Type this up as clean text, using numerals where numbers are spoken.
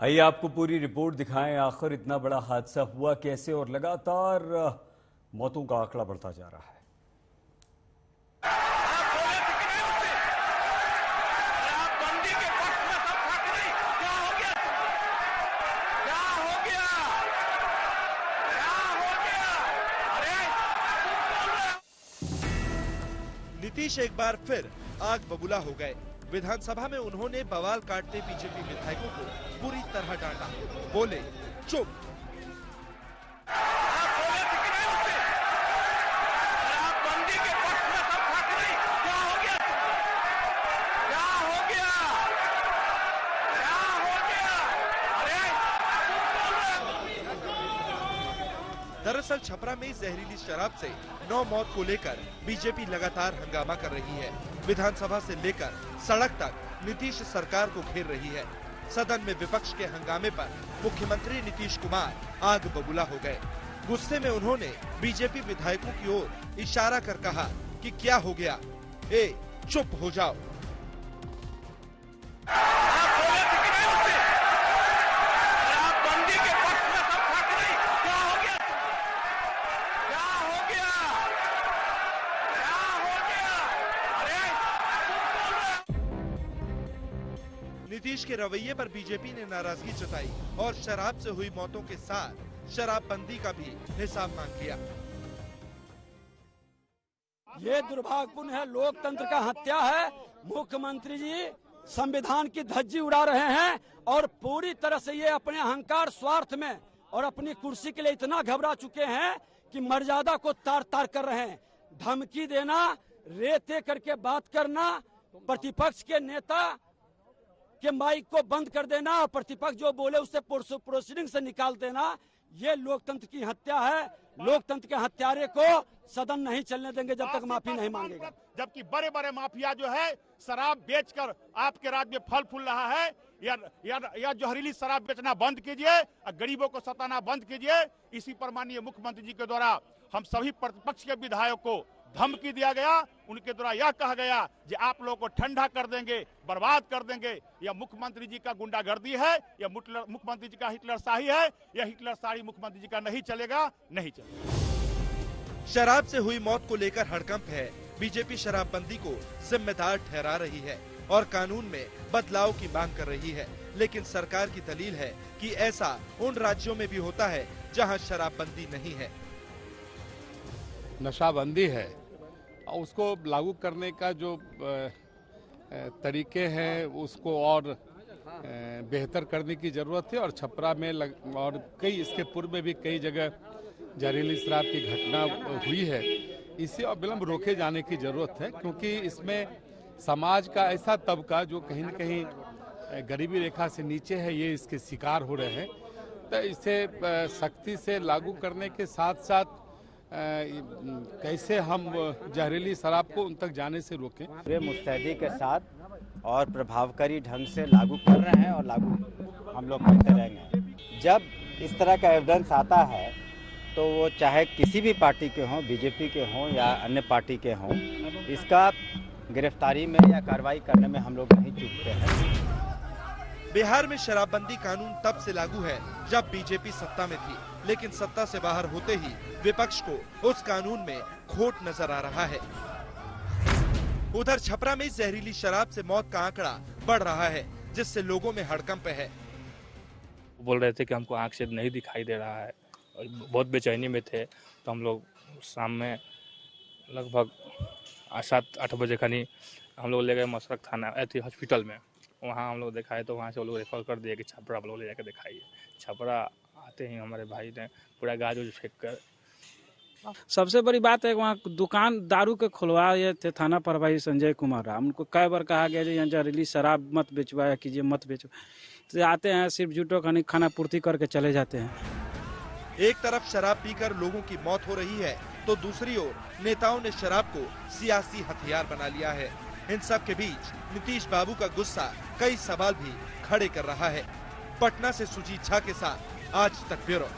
आइए आपको पूरी रिपोर्ट दिखाएं, आखिर इतना बड़ा हादसा हुआ कैसे और लगातार मौतों का आंकड़ा बढ़ता जा रहा है। नीतीश एक बार फिर आग बबूला हो गए। विधानसभा में उन्होंने बवाल काटते बीजेपी विधायकों को पूरी तरह डांटा। बोले चुप। दरअसल छपरा में जहरीली शराब से 9 मौत को लेकर बीजेपी लगातार हंगामा कर रही है। विधानसभा से लेकर सड़क तक नीतीश सरकार को घेर रही है। सदन में विपक्ष के हंगामे पर मुख्यमंत्री नीतीश कुमार आग बबूला हो गए। गुस्से में उन्होंने बीजेपी विधायकों की ओर इशारा कर कहा कि क्या हो गया, चुप हो जाओ। नीतीश के रवैये पर बीजेपी ने नाराजगी जताई और शराब से हुई मौतों के साथ शराबबंदी का भी हिसाब मांग लिया। ये दुर्भाग्यपूर्ण है, लोकतंत्र का हत्या है। मुख्यमंत्री जी संविधान की धज्जी उड़ा रहे हैं और पूरी तरह से ये अपने अहंकार स्वार्थ में और अपनी कुर्सी के लिए इतना घबरा चुके हैं कि मर्यादा को तार तार कर रहे हैं। धमकी देना, रेते करके बात करना, प्रतिपक्ष के नेता के माइक को बंद कर देना और प्रतिपक्ष जो बोले उससे प्रोसीडिंग से निकाल देना, ये लोकतंत्र की हत्या है। लोकतंत्र के हत्यारे को सदन नहीं चलने देंगे जब तक माफी नहीं मांगेगा। जबकि बड़े बड़े माफिया जो है शराब बेचकर आपके राज्य में फल फूल रहा है। या जहरीली शराब बेचना बंद कीजिए और गरीबों को सताना बंद कीजिए। इसी पर माननीय मुख्यमंत्री जी के द्वारा हम सभी प्रतिपक्ष के विधायकों को धमकी दिया गया। उनके द्वारा यह कहा गया कि आप लोगों को ठंडा कर देंगे, बर्बाद कर देंगे। यह मुख्यमंत्री जी का गुंडागर्दी है, यह मुख्यमंत्री जी का हिटलरशाही है। यह हिटलरशाही मुख्यमंत्री जी का नहीं चलेगा, नहीं चलेगा। शराब से हुई मौत को लेकर हड़कंप है। बीजेपी शराबबंदी को जिम्मेदार ठहरा रही है और कानून में बदलाव की मांग कर रही है, लेकिन सरकार की दलील है कि ऐसा उन राज्यों में भी होता है जहां शराबबंदी नहीं है। नशाबंदी है और उसको लागू करने का जो तरीके हैं उसको और बेहतर करने की जरूरत है। और छपरा में और कई इसके पूर्व में भी कई जगह जहरीली शराब की घटना हुई है। इसे और विलंब रोके जाने की जरूरत है, क्योंकि इसमें समाज का ऐसा तबका जो कहीं न कहीं गरीबी रेखा से नीचे है, ये इसके शिकार हो रहे हैं। तो इसे सख्ती से लागू करने के साथ साथ कैसे हम जहरीली शराब को उन तक जाने से रोकें। वे मुस्तैदी के साथ और प्रभावकारी ढंग से लागू कर रहे हैं और लागू हम लोग करते रहेंगे। जब इस तरह का एविडेंस आता है तो वो चाहे किसी भी पार्टी के हों, बीजेपी के हों या अन्य पार्टी के हों, इसका गिरफ्तारी में या कार्रवाई करने में हम लोग नहीं चूकते हैं। बिहार में शराबबंदी कानून तब से लागू है जब बीजेपी सत्ता में थी, लेकिन सत्ता से बाहर होते ही विपक्ष को उस कानून में खोट नजर आ रहा है। उधर छपरा में जहरीली शराब से मौत का आंकड़ा बढ़ रहा है, जिससे लोगों में हड़कंप है। बोल रहे थे कि हमको आंख से नहीं दिखाई दे रहा है और बहुत बेचैनी में थे। तो हम लोग शाम में लगभग 7-8 बजे खनी हम लोग ले गए मसरक थाना हॉस्पिटल में। वहाँ हम लोग दिखाए तो वहाँ से वो लोग रेफर कर दिए कि छपरा आप लोग ले जाकर दिखाइए। छपरा आते ही हमारे भाई ने पूरा गाज उज फेंक कर। सबसे बड़ी बात है वहाँ दुकान दारू के खुलवाए थे थाना प्रभारी संजय कुमार राम। उनको कई बार कहा गया यहाँ जहरीली शराब मत बेचवाया कीजिए, मत बेचो। तो आते हैं सिर्फ झूठो खाना पूर्ति करके चले जाते हैं। एक तरफ शराब पीकर लोगों की मौत हो रही है तो दूसरी ओर नेताओं ने शराब को सियासी हथियार बना लिया है। इन सब के बीच नीतीश बाबू का गुस्सा कई सवाल भी खड़े कर रहा है। पटना से सुजीत झा के साथ आज तक ब्यूरो।